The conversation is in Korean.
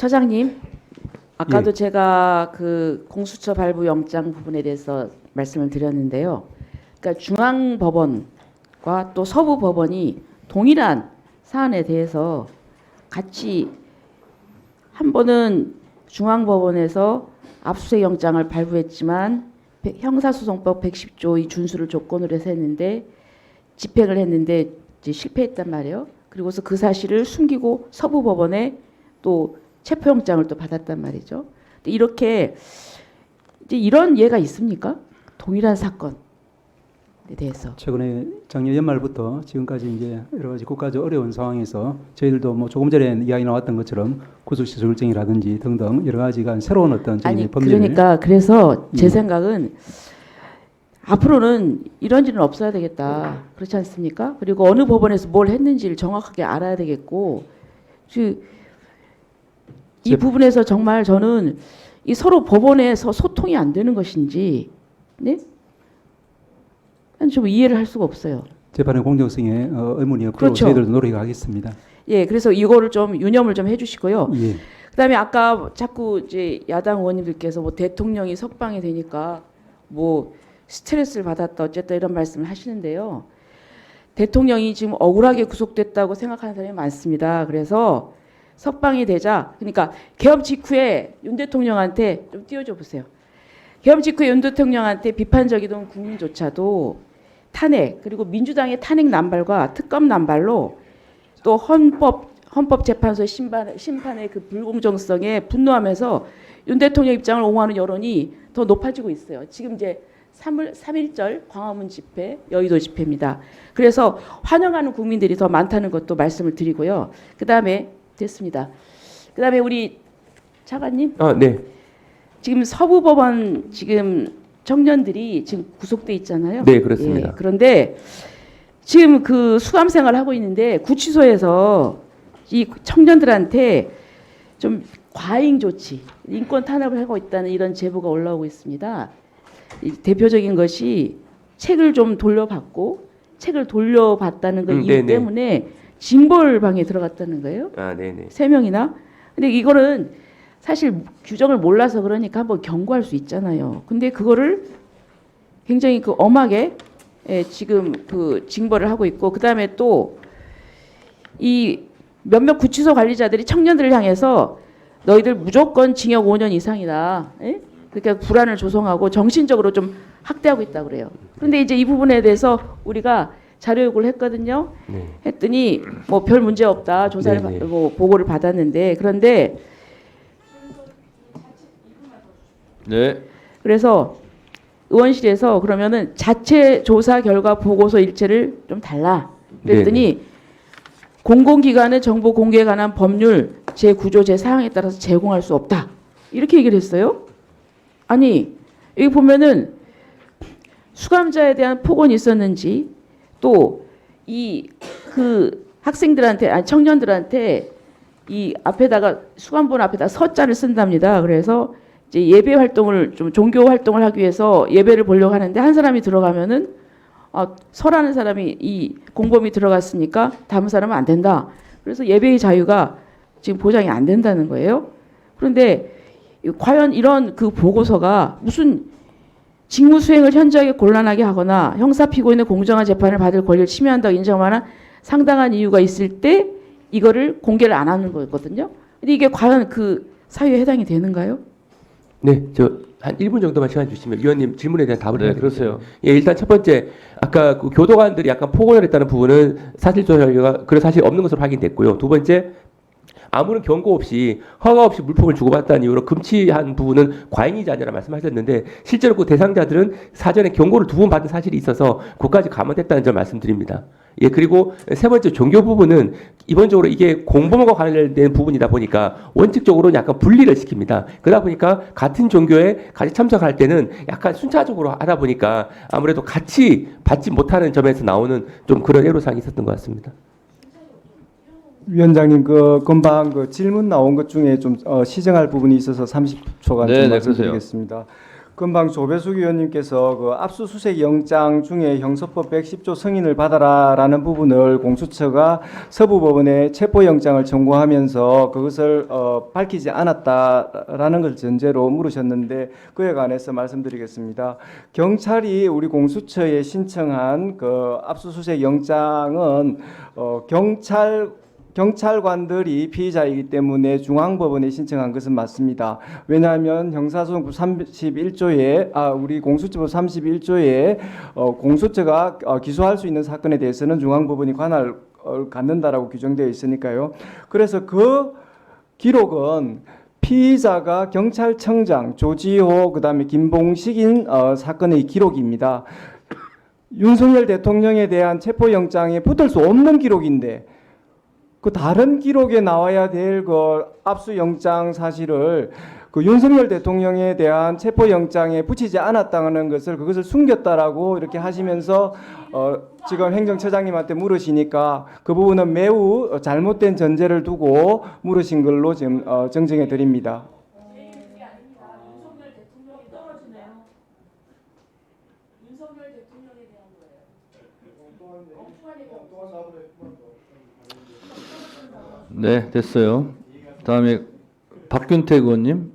처장님, 아까도 예. 제가 그 공수처 발부 영장 부분에 대해서 말씀을 드렸는데요. 그러니까 중앙법원과 또 서부법원이 동일한 사안에 대해서 같이 한 번은 중앙법원에서 압수수색 영장을 발부했지만 형사소송법 110조의 준수를 조건으로 해서 했는데 집행을 했는데 이제 실패했단 말이에요. 그리고서 그 사실을 숨기고 서부법원에 또 체포영장을 또 받았단 말이죠. 이렇게 이제 이런 예가 있습니까? 동일한 사건에 대해서. 최근에 작년 연말부터 지금까지 이제 여러 가지 국가적 어려운 상황에서 저희들도 뭐 조금 전에 이야기 나왔던 것처럼 구속시설증이라든지 등등 여러 가지가 새로운 어떤 아니 법률을 그러니까 그래서 제 예. 생각은 앞으로는 이런 일은 없어야 되겠다. 그렇지 않습니까? 그리고 어느 법원에서 뭘 했는지를 정확하게 알아야 되겠고 이 부분에서 정말 저는 이 서로 법원에서 소통이 안 되는 것인지 네? 좀 이해를 할 수가 없어요. 재판의 공정성에 의문이 없도록 그렇죠. 저희들도 노력하겠습니다. 예, 그래서 이거를 좀 유념을 좀 해주시고요. 예. 그다음에 아까 자꾸 이제 야당 의원님들께서 뭐 대통령이 석방이 되니까 뭐 스트레스를 받았다 어쨌다 이런 말씀을 하시는데요. 대통령이 지금 억울하게 구속됐다고 생각하는 사람이 많습니다. 그래서 석방이 되자 그러니까 계엄 직후에 윤 대통령한테 좀 띄워줘 보세요. 계엄 직후에 윤 대통령한테 비판적이던 국민조차도 탄핵 그리고 민주당의 탄핵 남발과 특검 남발로 또 헌법재판소의 심판의 그 불공정성에 분노하면서 윤 대통령 입장을 옹호하는 여론이 더 높아지고 있어요. 지금 이제 3.1절 광화문 집회, 여의도 집회입니다. 그래서 환영하는 국민들이 더 많다는 것도 말씀을 드리고요. 그다음에 됐습니다. 그다음에 우리 차관님. 네. 지금 서부법원 지금 청년들이 지금 구속돼 있잖아요. 네, 그렇습니다. 예, 그런데 지금 그 수감 생활을 하고 있는데 구치소에서 이 청년들한테 좀 과잉 조치, 인권 탄압을 하고 있다는 이런 제보가 올라오고 있습니다. 이 대표적인 것이 책을 좀 돌려받고 책을 돌려받다는 그 이유 네네. 때문에 징벌방에 들어갔다는 거예요. 네네. 3명이나. 근데 이거는 사실 규정을 몰라서 그러니까 한번 경고할 수 있잖아요. 근데 그거를 굉장히 그 엄하게 지금 그 징벌을 하고 있고 그다음에 또 이 몇몇 구치소 관리자들이 청년들을 향해서 너희들 무조건 징역 5년 이상이다. 예? 그러니까 불안을 조성하고 정신적으로 좀 학대하고 있다 그래요. 그런데 이제 이 부분에 대해서 우리가 자료 요구를 했거든요. 네. 했더니 뭐 별 문제 없다. 조사를 네네. 뭐 보고를 받았는데 그런데 네. 그래서 의원실에서 그러면은 자체 조사 결과 보고서 일체를 좀 달라. 그랬더니 공공기관의 정보 공개에 관한 법률 제9조 제4항에 따라서 제공할 수 없다. 이렇게 얘기를 했어요. 아니 여기 보면은 수감자에 대한 폭언이 있었는지 또 이 그 학생들한테 아니 청년들한테 이 앞에다가 수감본 앞에다 서자를 쓴답니다. 그래서 이제 예배 활동을 좀 종교 활동을 하기 위해서 예배를 보려고 하는데 한 사람이 들어가면은 서라는 사람이 이 공범이 들어갔으니까 다른 사람은 안 된다. 그래서 예배의 자유가 지금 보장이 안 된다는 거예요. 그런데 과연 이런 그 보고서가 무슨 직무 수행을 현저하게 곤란하게 하거나 형사 피고인의 공정한 재판을 받을 권리를 침해한다고 인정하는 상당한 이유가 있을 때 이거를 공개를 안 하는 거거든요. 근데 이게 과연 그 사유에 해당이 되는가요? 네, 저 한 1분 정도만 시간 주시면 위원님 질문에 대한 답을 네, 해드릴게요. 그러세요. 예, 일단 첫 번째 아까 그 교도관들이 약간 폭언을 했다는 부분은 사실 조사가 그래 사실 없는 것으로 확인됐고요. 두 번째 아무런 경고 없이 허가 없이 물품을 주고받다는 이유로 금치한 부분은 과잉이지 아니라 말씀하셨는데 실제로 그 대상자들은 사전에 경고를 2번 받은 사실이 있어서 그까지 감안됐다는 점 말씀드립니다. 예, 그리고 세 번째 종교 부분은 이번적으로 이게 공범과 관련된 부분이다 보니까 원칙적으로는 약간 분리를 시킵니다. 그러다 보니까 같은 종교에 같이 참석할 때는 약간 순차적으로 하다 보니까 아무래도 같이 받지 못하는 점에서 나오는 좀 그런 애로사항이 있었던 것 같습니다. 위원장님 그 금방 그 질문 나온 것 중에 좀 시정할 부분이 있어서 30초간 네, 좀 네, 말씀드리겠습니다. 금방 조배숙 의원님께서 그 압수수색 영장 중에 형사법 110조 승인을 받아라라는 부분을 공수처가 서부법원에 체포영장을 청구하면서 그것을 밝히지 않았다라는 걸 전제로 물으셨는데 그에 관해서 말씀드리겠습니다. 경찰이 우리 공수처에 신청한 그 압수수색 영장은 경찰관들이 피의자이기 때문에 중앙법원에 신청한 것은 맞습니다. 왜냐하면 형사소송법 31조에 우리 공수처법 31조에 공수처가 기소할 수 있는 사건에 대해서는 중앙법원이 관할을 갖는다라고 규정되어 있으니까요. 그래서 그 기록은 피의자가 경찰청장 조지호 그다음에 김봉식인 사건의 기록입니다. 윤석열 대통령에 대한 체포영장에 붙을 수 없는 기록인데 그 다른 기록에 나와야 될 그 압수영장 사실을 그 윤석열 대통령에 대한 체포영장에 붙이지 않았다는 그것을 숨겼다라고 이렇게 하시면서 지금 행정처장님한테 물으시니까 그 부분은 매우 잘못된 전제를 두고 물으신 걸로 지금 정정해 드립니다. 네, 됐어요. 다음에 박균택 의원님.